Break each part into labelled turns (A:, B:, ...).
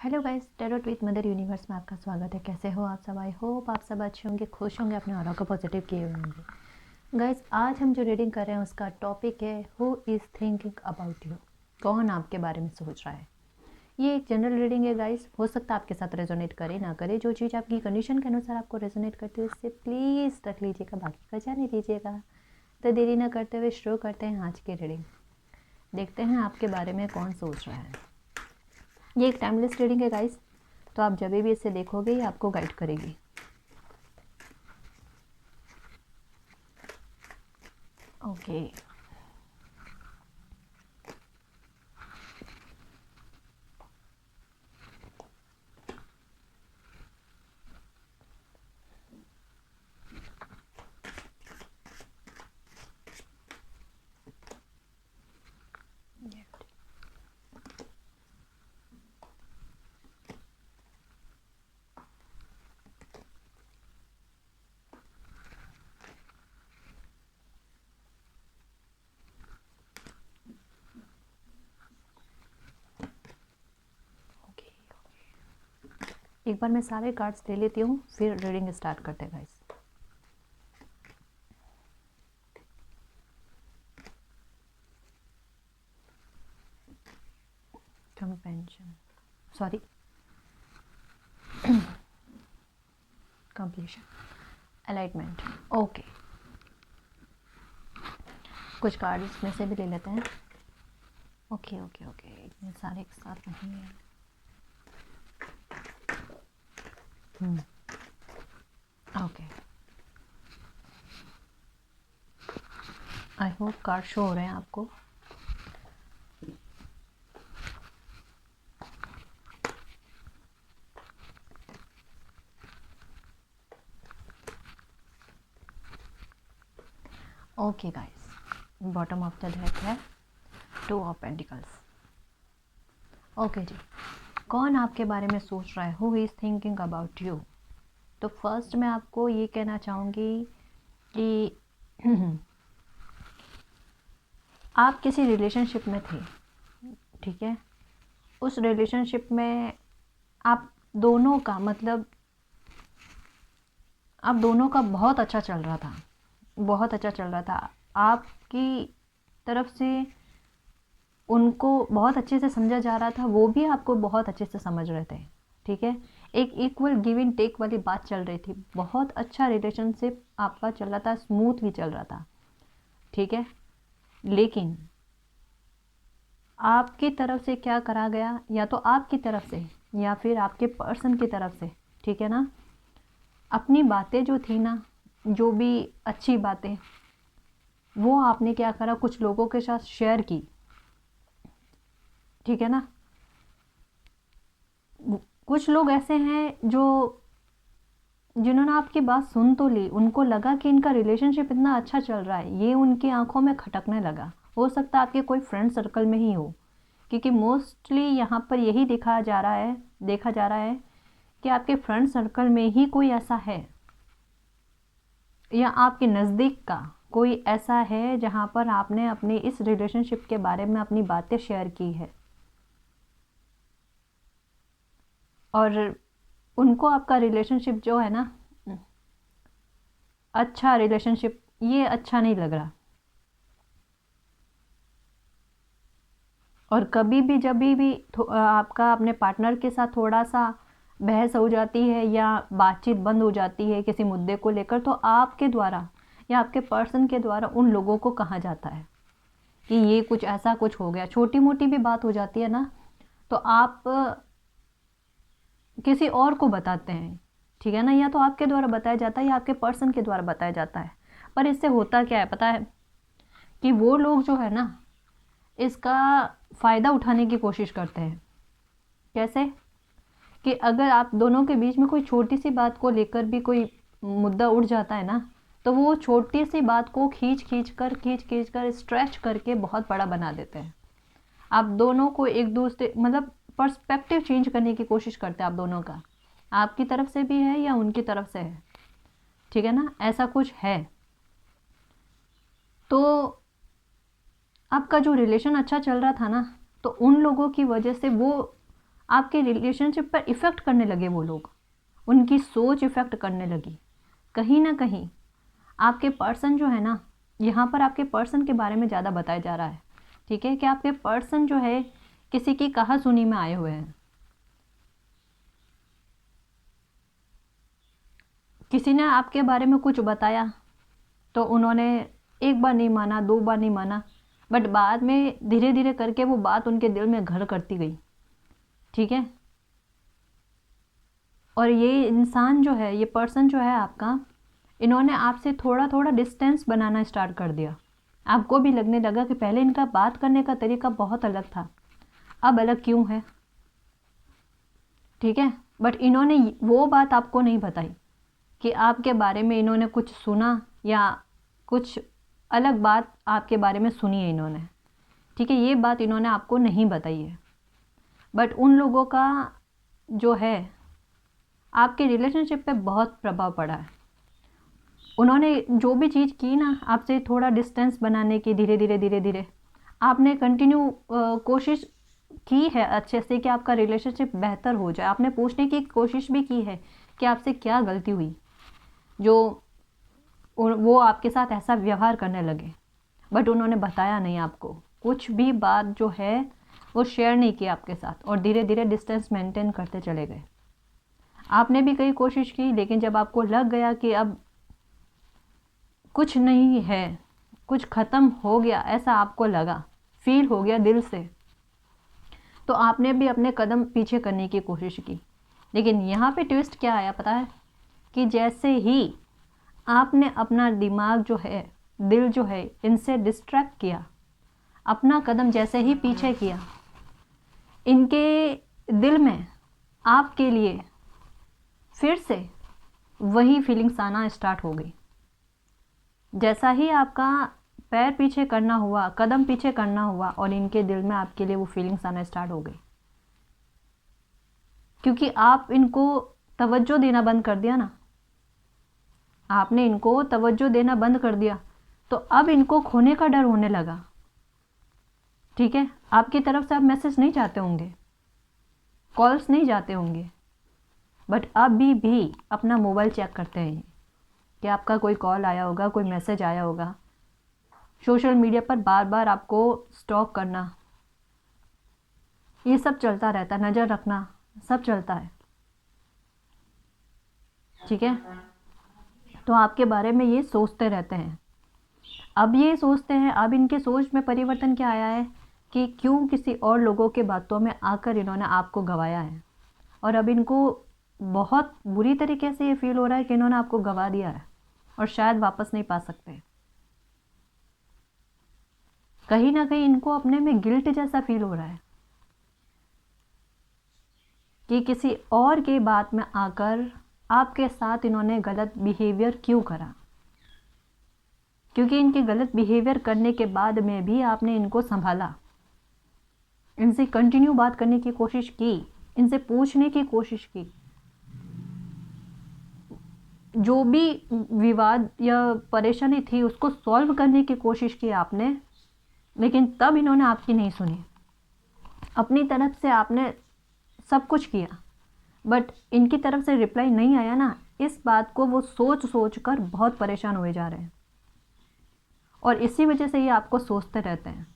A: Hello guys, tarot with mother universe में आपका स्वागत है। कैसे हो आप सब? आई होप आप सब अच्छे होंगे, खुश होंगे, अपने ऑरा को पॉजिटिव किए हुए होंगे। गाइस, आज हम जो रीडिंग कर रहे हैं उसका टॉपिक है who is thinking about you. कौन आपके बारे में सोच रहा है। ये एक जनरल रीडिंग है गाइस, हो सकता है आपके साथ रेजोनेट करे ना करे। जो चीज़ आपकी कंडीशन के अनुसार आपको रेजोनेट करती है उससे प्लीज़ रख लीजिएगा, बाकी का जाने दीजिएगा। तो देरी ना करते हुए शुरू करते हैं आज की रीडिंग। देखते हैं आपके बारे में कौन सोच रहा है। ये एक टाइमलेस रीडिंग है गाइस, तो आप जब भी इसे देखोगे ये आपको गाइड करेगी। ओके, एक बार मैं सारे कार्ड्स ले लेती हूँ, फिर रीडिंग स्टार्ट करते हैं guys. Compassion, sorry, completion, alignment. Okay, कुछ कार्ड इसमें से भी ले लेते हैं। ओके ओके ओके, इतने सारे एक साथ नहीं है। Okay, I hope card show हो रहे हैं आपको। Okay guys, bottom of the deck है 2 ऑफ पेंटिकल्स। ओके जी, कौन आपके बारे में सोच रहा है? Who is thinking about you. तो फर्स्ट मैं आपको ये कहना चाहूँगी कि आप किसी रिलेशनशिप में थे, ठीक है। उस रिलेशनशिप में आप दोनों का मतलब आप दोनों का बहुत अच्छा चल रहा था, बहुत अच्छा चल रहा था। आपकी तरफ से उनको बहुत अच्छे से समझा जा रहा था, वो भी आपको बहुत अच्छे से समझ रहे थे, ठीक है। एक इक्वल गिव एंड टेक वाली बात चल रही थी। बहुत अच्छा रिलेशनशिप आपका चल रहा था, स्मूथ भी चल रहा था, ठीक है। लेकिन आपकी तरफ से क्या करा गया, या तो आपकी तरफ से या फिर आपके पर्सन की तरफ से, ठीक है ना। अपनी बातें जो थी ना, जो भी अच्छी बातें, वो आपने क्या करा, कुछ लोगों के साथ शेयर की, ठीक है ना। कुछ लोग ऐसे हैं जो जिन्होंने आपकी बात सुन तो ली, उनको लगा कि इनका रिलेशनशिप इतना अच्छा चल रहा है, ये उनकी आंखों में खटकने लगा। हो सकता है आपके कोई फ्रेंड सर्कल में ही हो, क्योंकि मोस्टली यहाँ पर यही देखा जा रहा है कि आपके फ्रेंड सर्कल में ही कोई ऐसा है, या आपके नज़दीक का कोई ऐसा है जहाँ पर आपने अपने इस रिलेशनशिप के बारे में अपनी बातें शेयर की है, और उनको आपका रिलेशनशिप जो है ना, अच्छा रिलेशनशिप, ये अच्छा नहीं लग रहा। और कभी भी जब भी आपका अपने पार्टनर के साथ थोड़ा सा बहस हो जाती है या बातचीत बंद हो जाती है किसी मुद्दे को लेकर, तो आपके द्वारा या आपके पर्सन के द्वारा उन लोगों को कहा जाता है कि ये कुछ ऐसा कुछ हो गया। छोटी मोटी भी बात हो जाती है ना, तो आप किसी और को बताते हैं, ठीक है ना। या तो आपके द्वारा बताया जाता है या आपके पर्सन के द्वारा बताया जाता है। पर इससे होता क्या है पता है, कि वो लोग जो है ना, इसका फ़ायदा उठाने की कोशिश करते हैं। कैसे? कि अगर आप दोनों के बीच में कोई छोटी सी बात को लेकर भी कोई मुद्दा उठ जाता है ना, तो वो छोटी सी बात को खींच खींच कर स्ट्रेच करके बहुत बड़ा बना देते हैं। आप दोनों को एक दूसरे मतलब पर्सपेक्टिव चेंज करने की कोशिश करते हैं आप दोनों का, आपकी तरफ से भी है या उनकी तरफ से है, ठीक है ना। ऐसा कुछ है। तो आपका जो रिलेशन अच्छा चल रहा था ना, तो उन लोगों की वजह से वो आपके रिलेशनशिप पर इफ़ेक्ट करने लगे वो लोग, उनकी सोच इफ़ेक्ट करने लगी। कहीं ना कहीं आपके पर्सन जो है ना, यहाँ पर आपके पर्सन के बारे में ज़्यादा बताया जा रहा है, ठीक है, कि आपके पर्सन जो है किसी की कहा सुनी में आए हुए हैं। किसी ने आपके बारे में कुछ बताया तो उन्होंने एक बार नहीं माना, 2 बार नहीं माना, बट बाद में धीरे धीरे करके वो बात उनके दिल में घर करती गई, ठीक है। और ये इंसान जो है, ये पर्सन जो है आपका, इन्होंने आपसे थोड़ा थोड़ा डिस्टेंस बनाना स्टार्ट कर दिया। आपको भी लगने लगा कि पहले इनका बात करने का तरीका बहुत अलग था, अब अलग क्यों है, ठीक है। बट इन्होंने वो बात आपको नहीं बताई कि आपके बारे में इन्होंने कुछ सुना या कुछ अलग बात आपके बारे में सुनी है इन्होंने, ठीक है। ये बात इन्होंने आपको नहीं बताई है। बट उन लोगों का जो है आपके रिलेशनशिप पे बहुत प्रभाव पड़ा है। उन्होंने जो भी चीज़ की ना, आपसे थोड़ा डिस्टेंस बनाने की, धीरे धीरे धीरे धीरे आपने कंटिन्यू कोशिश की है अच्छे से कि आपका रिलेशनशिप बेहतर हो जाए। आपने पूछने की कोशिश भी की है कि आपसे क्या गलती हुई जो वो आपके साथ ऐसा व्यवहार करने लगे, बट उन्होंने बताया नहीं आपको कुछ भी बात जो है, वो शेयर नहीं की आपके साथ, और धीरे धीरे डिस्टेंस मेंटेन करते चले गए। आपने भी कई कोशिश की, लेकिन जब आपको लग गया कि अब कुछ नहीं है, कुछ ख़त्म हो गया, ऐसा आपको लगा, फील हो गया दिल से, तो आपने भी अपने कदम पीछे करने की कोशिश की। लेकिन यहाँ पे ट्विस्ट क्या आया पता है, कि जैसे ही आपने अपना दिमाग जो है, दिल जो है, इनसे डिस्ट्रैक्ट किया, अपना कदम जैसे ही पीछे किया, इनके दिल में आपके लिए फिर से वही फीलिंग्स आना स्टार्ट हो गई। जैसा ही आपका पैर पीछे करना हुआ, कदम पीछे करना हुआ, और इनके दिल में आपके लिए वो फीलिंग्स आना स्टार्ट हो गई, क्योंकि आप इनको तवज्जो देना बंद कर दिया ना, आपने इनको तवज्जो देना बंद कर दिया, तो अब इनको खोने का डर होने लगा, ठीक है। आपकी तरफ से आप मैसेज नहीं चाहते होंगे, कॉल्स नहीं जाते होंगे, बट अभी भी अपना मोबाइल चेक करते हैं कि आपका कोई कॉल आया होगा, कोई मैसेज आया होगा। सोशल मीडिया पर बार बार आपको स्टॉक करना, ये सब चलता रहता है, नज़र रखना, सब चलता है, ठीक है। तो आपके बारे में ये सोचते रहते हैं। अब ये सोचते हैं, अब इनके सोच में परिवर्तन क्या आया है कि क्यों किसी और लोगों के बातों में आकर इन्होंने आपको गंवाया है, और अब इनको बहुत बुरी तरीके से ये फील हो रहा है कि इन्होंने आपको गंवा दिया है और शायद वापस नहीं पा सकते। कहीं ना कहीं इनको अपने में गिल्ट जैसा फील हो रहा है कि किसी और की बात में आकर आपके साथ इन्होंने गलत बिहेवियर क्यों करा, क्योंकि इनके गलत बिहेवियर करने के बाद में भी आपने इनको संभाला, इनसे कंटिन्यू बात करने की कोशिश की, इनसे पूछने की कोशिश की, जो भी विवाद या परेशानी थी उसको सॉल्व करने की कोशिश की आपने, लेकिन तब इन्होंने आपकी नहीं सुनी। अपनी तरफ से आपने सब कुछ किया, बट इनकी तरफ से रिप्लाई नहीं आया ना, इस बात को वो सोच सोच कर बहुत परेशान हुए जा रहे हैं, और इसी वजह से ये आपको सोचते रहते हैं।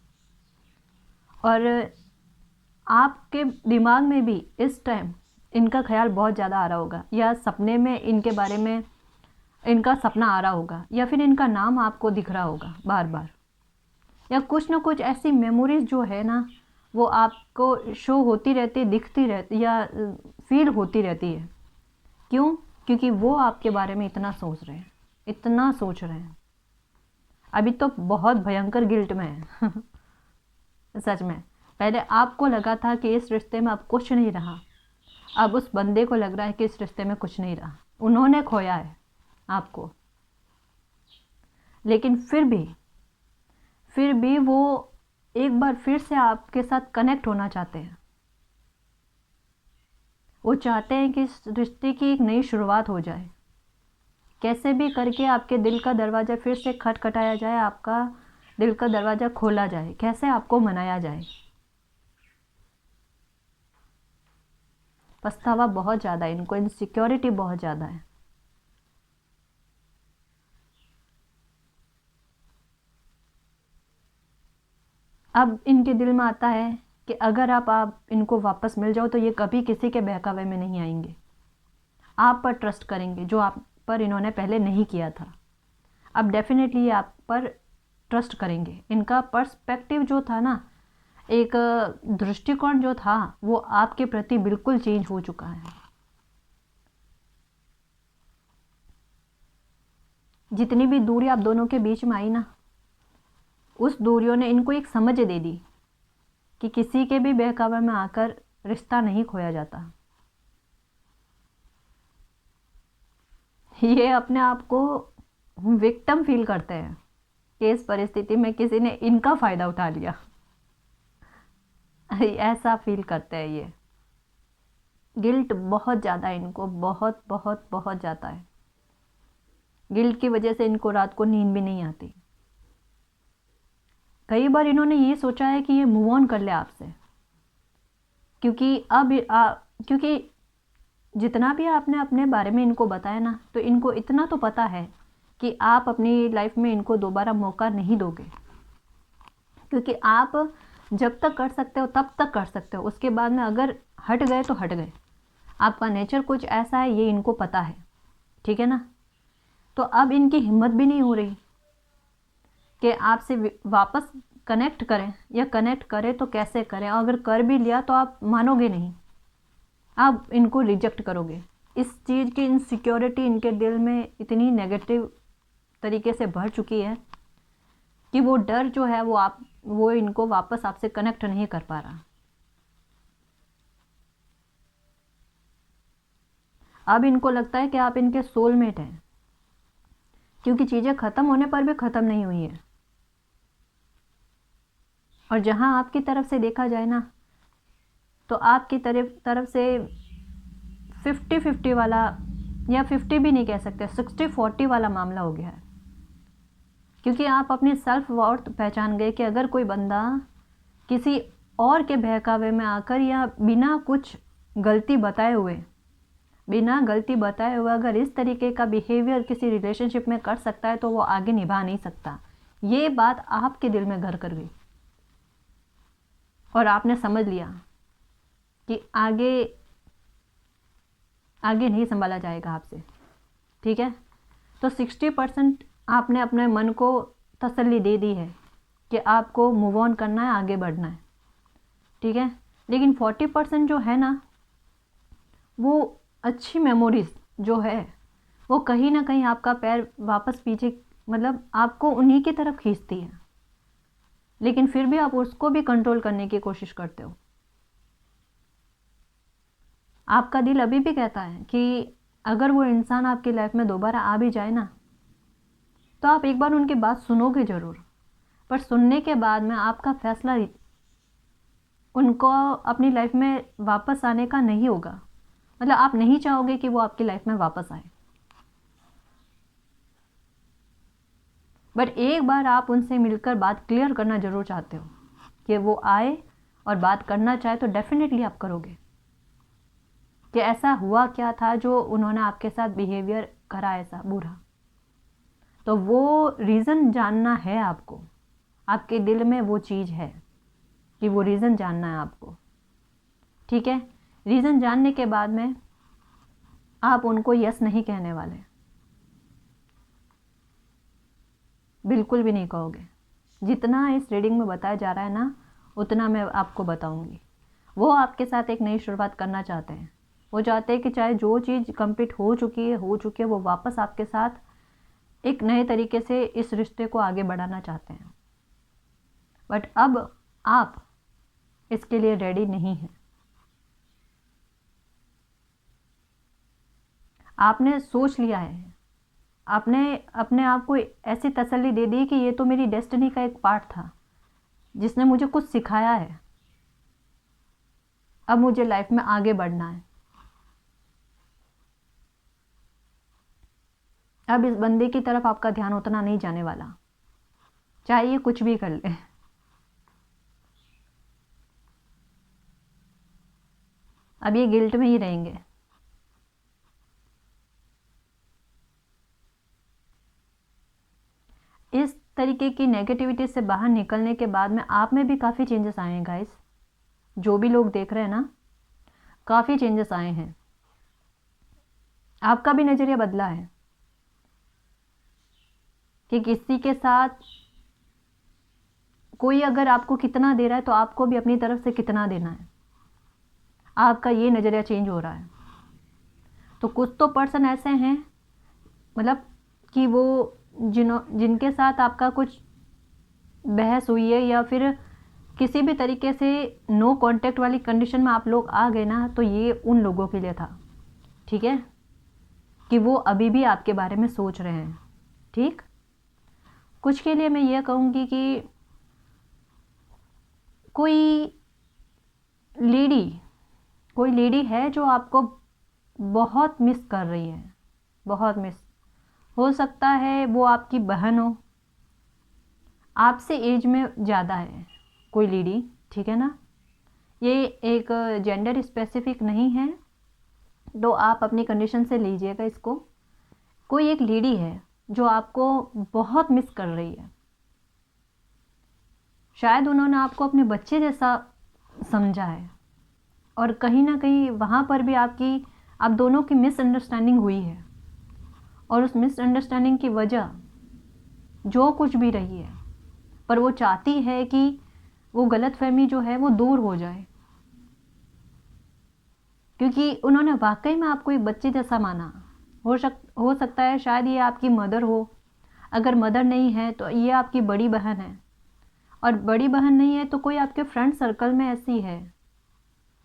A: और आपके दिमाग में भी इस टाइम इनका ख्याल बहुत ज़्यादा आ रहा होगा, या सपने में इनके बारे में इनका सपना आ रहा होगा, या फिर इनका नाम आपको दिख रहा होगा बार बार, या कुछ ना कुछ ऐसी मेमोरीज जो है ना, वो आपको शो होती रहती, दिखती रहती, या फील होती रहती है। क्यों? क्योंकि वो आपके बारे में इतना सोच रहे हैं, इतना सोच रहे हैं। अभी तो बहुत भयंकर गिल्ट में है सच में। पहले आपको लगा था कि इस रिश्ते में अब कुछ नहीं रहा, अब उस बंदे को लग रहा है कि इस रिश्ते में कुछ नहीं रहा, उन्होंने खोया है आपको। लेकिन फिर भी वो एक बार फिर से आपके साथ कनेक्ट होना चाहते हैं। वो चाहते हैं कि इस रिश्ते की एक नई शुरुआत हो जाए, कैसे भी करके आपके दिल का दरवाज़ा फिर से खटखटाया जाए, आपका दिल का दरवाज़ा खोला जाए, कैसे आपको मनाया जाए। पछतावा बहुत ज़्यादा है इनको, इनसिक्योरिटी बहुत ज़्यादा है। अब इनके दिल में आता है कि अगर आप इनको वापस मिल जाओ तो ये कभी किसी के बहकावे में नहीं आएंगे, आप पर ट्रस्ट करेंगे जो आप पर इन्होंने पहले नहीं किया था। अब डेफिनेटली ये आप पर ट्रस्ट करेंगे। इनका पर्सपेक्टिव जो था ना, एक दृष्टिकोण जो था, वो आपके प्रति बिल्कुल चेंज हो चुका है। जितनी भी दूरी आप दोनों के बीच में आई ना, उस दूरियों ने इनको एक समझ दे दी कि किसी के भी बहकावे में आकर रिश्ता नहीं खोया जाता। ये अपने आप को विक्टिम फील करते हैं कि इस परिस्थिति में किसी ने इनका फ़ायदा उठा लिया। ऐसा फील करते हैं ये। गिल्ट बहुत ज़्यादा है इनको, बहुत बहुत बहुत ज़्यादा है। गिल्ट की वजह से इनको रात को नींद भी नहीं आती। कई बार इन्होंने ये सोचा है कि ये मूव ऑन कर ले आपसे, क्योंकि क्योंकि जितना भी आपने अपने बारे में इनको बताया ना, तो इनको इतना तो पता है कि आप अपनी लाइफ में इनको दोबारा मौका नहीं दोगे, क्योंकि आप जब तक कर सकते हो तब तक कर सकते हो, उसके बाद में अगर हट गए तो हट गए। आपका नेचर कुछ ऐसा है, ये इनको पता है, ठीक है ना। तो अब इनकी हिम्मत भी नहीं हो रही कि आपसे वापस कनेक्ट करें, या कनेक्ट करें तो कैसे करें, और अगर कर भी लिया तो आप मानोगे नहीं, आप इनको रिजेक्ट करोगे। इस चीज़ की इनसिक्योरिटी इनके दिल में इतनी नेगेटिव तरीके से भर चुकी है कि वो डर जो है वो इनको वापस आपसे कनेक्ट नहीं कर पा रहा। अब इनको लगता है कि आप इनके सोलमेट हैं, क्योंकि चीज़ें ख़त्म होने पर भी ख़त्म नहीं हुई है। और जहाँ आपकी तरफ से देखा जाए ना, तो आपकी तरफ से 50-50 वाला, या 50 भी नहीं कह सकते, 60-40 वाला मामला हो गया है। क्योंकि आप अपनी सेल्फ वर्थ पहचान गए कि अगर कोई बंदा किसी और के बहकावे में आकर, या बिना कुछ गलती बताए हुए अगर इस तरीके का बिहेवियर किसी रिलेशनशिप में कर सकता है, तो वो आगे निभा नहीं सकता। ये बात आपके दिल में घर कर गई और आपने समझ लिया कि आगे नहीं संभाला जाएगा आपसे, ठीक है। तो 60% आपने अपने मन को तसल्ली दे दी है कि आपको मूव ऑन करना है, आगे बढ़ना है, ठीक है। लेकिन 40% जो है ना, वो अच्छी मेमोरीज जो है, वो कहीं ना कहीं आपका पैर वापस पीछे, मतलब आपको उन्हीं की तरफ खींचती है, लेकिन फिर भी आप उसको भी कंट्रोल करने की कोशिश करते हो। आपका दिल अभी भी कहता है कि अगर वो इंसान आपकी लाइफ में दोबारा आ भी जाए ना, तो आप एक बार उनकी बात सुनोगे ज़रूर, पर सुनने के बाद में आपका फैसला उनको अपनी लाइफ में वापस आने का नहीं होगा। मतलब आप नहीं चाहोगे कि वो आपकी लाइफ में वापस आए, बट एक बार आप उनसे मिलकर बात क्लियर करना ज़रूर चाहते हो कि वो आए और बात करना चाहे, तो डेफिनेटली आप करोगे कि ऐसा हुआ क्या था जो उन्होंने आपके साथ बिहेवियर करा ऐसा बुरा। तो वो रीज़न जानना है आपको, आपके दिल में वो चीज़ है कि वो रीज़न जानना है आपको, ठीक है। रीज़न जानने के बाद में आप उनको यस नहीं कहने वाले, बिल्कुल भी नहीं कहोगे। जितना इस रीडिंग में बताया जा रहा है ना, उतना मैं आपको बताऊंगी। वो आपके साथ एक नई शुरुआत करना चाहते हैं। वो चाहते हैं कि चाहे जो चीज़ कंप्लीट हो चुकी है, वो वापस आपके साथ एक नए तरीके से इस रिश्ते को आगे बढ़ाना चाहते हैं, बट अब आप इसके लिए रेडी नहीं हैं। आपने सोच लिया है, आपने अपने आप को ऐसी तसल्ली दे दी कि ये तो मेरी डेस्टिनी का एक पार्ट था जिसने मुझे कुछ सिखाया है, अब मुझे लाइफ में आगे बढ़ना है। अब इस बंदे की तरफ आपका ध्यान उतना नहीं जाने वाला, चाहे ये कुछ भी कर ले। अब ये गिल्ट में ही रहेंगे। इस तरीके की नेगेटिविटी से बाहर निकलने के बाद में आप में भी काफ़ी चेंजेस आए हैं गाइस। जो भी लोग देख रहे हैं ना, काफ़ी चेंजेस आए हैं, आपका भी नज़रिया बदला है कि किसी के साथ कोई अगर आपको कितना दे रहा है तो आपको भी अपनी तरफ से कितना देना है। आपका ये नज़रिया चेंज हो रहा है। तो कुछ तो पर्सन ऐसे हैं, मतलब कि वो जिनके साथ आपका कुछ बहस हुई है या फिर किसी भी तरीके से नो कांटेक्ट वाली कंडीशन में आप लोग आ गए ना, तो ये उन लोगों के लिए था, ठीक है, कि वो अभी भी आपके बारे में सोच रहे हैं। ठीक, कुछ के लिए मैं ये कहूँगी कि कोई लेडी है जो आपको बहुत मिस कर रही है, बहुत मिस। हो सकता है वो आपकी बहन हो, आपसे एज में ज़्यादा है कोई लेडी, ठीक है ना। ये एक जेंडर स्पेसिफिक नहीं है, तो आप अपनी कंडीशन से लीजिएगा इसको। कोई एक लेडी है जो आपको बहुत मिस कर रही है। शायद उन्होंने आपको अपने बच्चे जैसा समझा है, और कहीं ना कहीं वहाँ पर भी आप दोनों की मिसअंडरस्टैंडिंग हुई है, और उस मिसअंडरस्टैंडिंग की वजह जो कुछ भी रही है, पर वो चाहती है कि वो गलतफहमी जो है वो दूर हो जाए, क्योंकि उन्होंने वाकई में आपको एक बच्चे जैसा माना। हो सकता है शायद ये आपकी मदर हो, अगर मदर नहीं है तो ये आपकी बड़ी बहन है, और बड़ी बहन नहीं है तो कोई आपके फ्रेंड सर्कल में ऐसी है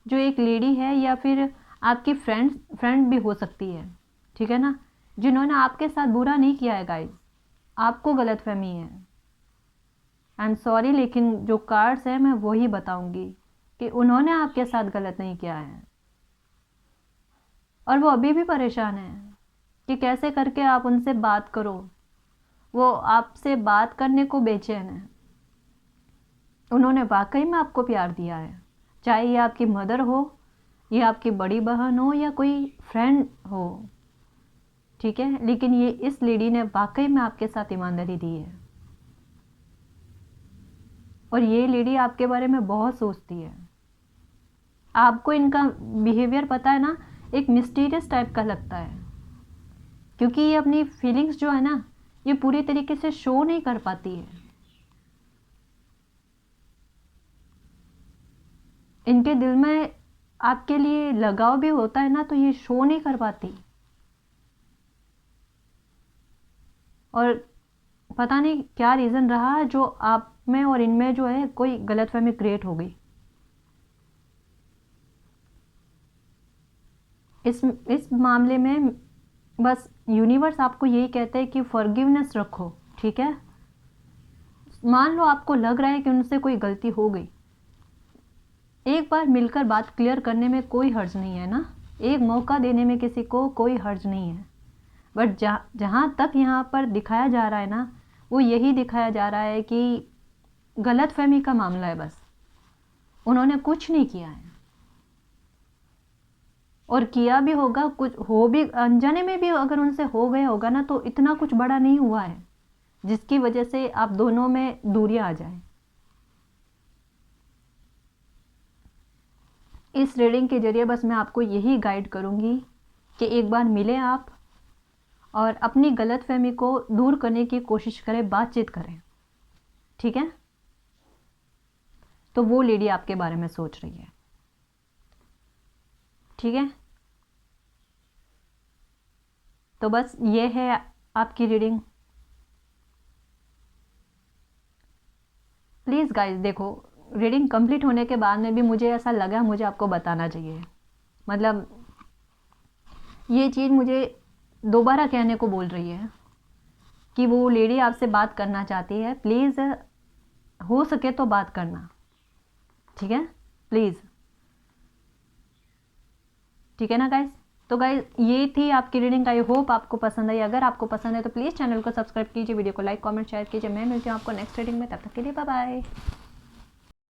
A: जो एक लेडी है, या फिर आपकी फ्रेंड भी हो सकती है, ठीक है ना, जिन्होंने आपके साथ बुरा नहीं किया है गाइस, आपको गलतफहमी है। आई एम सॉरी, लेकिन जो कार्ड्स है मैं वही बताऊंगी कि उन्होंने आपके साथ गलत नहीं किया है, और वो अभी भी परेशान है कि कैसे करके आप उनसे बात करो। वो आपसे बात करने को बेचैन है। उन्होंने वाकई में आपको प्यार दिया है, चाहे ये आपकी मदर हो, ये आपकी बड़ी बहन हो, या कोई फ्रेंड हो, ठीक है, लेकिन ये इस लेडी ने वाकई में आपके साथ ईमानदारी दी है, और ये लेडी आपके बारे में बहुत सोचती है। आपको इनका बिहेवियर पता है ना, एक मिस्टीरियस टाइप का लगता है, क्योंकि ये अपनी फीलिंग्स जो है ना, ये पूरी तरीके से शो नहीं कर पाती है। इनके दिल में आपके लिए लगाव भी होता है ना, तो ये शो नहीं कर पाती, और पता नहीं क्या रीज़न रहा जो आप में और इनमें जो है कोई गलतफहमी क्रिएट हो गई। इस मामले में बस यूनिवर्स आपको यही कहता है कि फॉरगिवनेस रखो, ठीक है। मान लो आपको लग रहा है कि उनसे कोई गलती हो गई, एक बार मिलकर बात क्लियर करने में कोई हर्ज नहीं है ना, एक मौका देने में किसी को कोई हर्ज नहीं है। बट जहाँ तक यहाँ पर दिखाया जा रहा है ना, वो यही दिखाया जा रहा है कि गलतफहमी का मामला है बस, उन्होंने कुछ नहीं किया है, और किया भी होगा, कुछ हो भी अनजाने में भी अगर उनसे हो गया होगा ना, तो इतना कुछ बड़ा नहीं हुआ है जिसकी वजह से आप दोनों में दूरियां आ जाए। इस रीडिंग के जरिए बस मैं आपको यही गाइड करूंगी कि एक बार मिलें आप, और अपनी गलतफहमी को दूर करने की कोशिश करें, बातचीत करें, ठीक है। तो वो लेडी आपके बारे में सोच रही है, ठीक है। तो बस ये है आपकी रीडिंग। प्लीज़ गाइस देखो, रीडिंग कंप्लीट होने के बाद में भी मुझे ऐसा लगा मुझे आपको बताना चाहिए, मतलब ये चीज़ मुझे दोबारा कहने को बोल रही है कि वो लेडी आपसे बात करना चाहती है। प्लीज़ हो सके तो बात करना, ठीक है, प्लीज़, ठीक है ना गाइस। तो गाइस ये थी आपकी रीडिंग। आई होप आपको पसंद आई। अगर आपको पसंद है तो प्लीज़ चैनल को सब्सक्राइब कीजिए, वीडियो को लाइक कमेंट शेयर कीजिए। मैं मिलती हूँ आपको नेक्स्ट रीडिंग में, तब तक के लिए बाय बाय।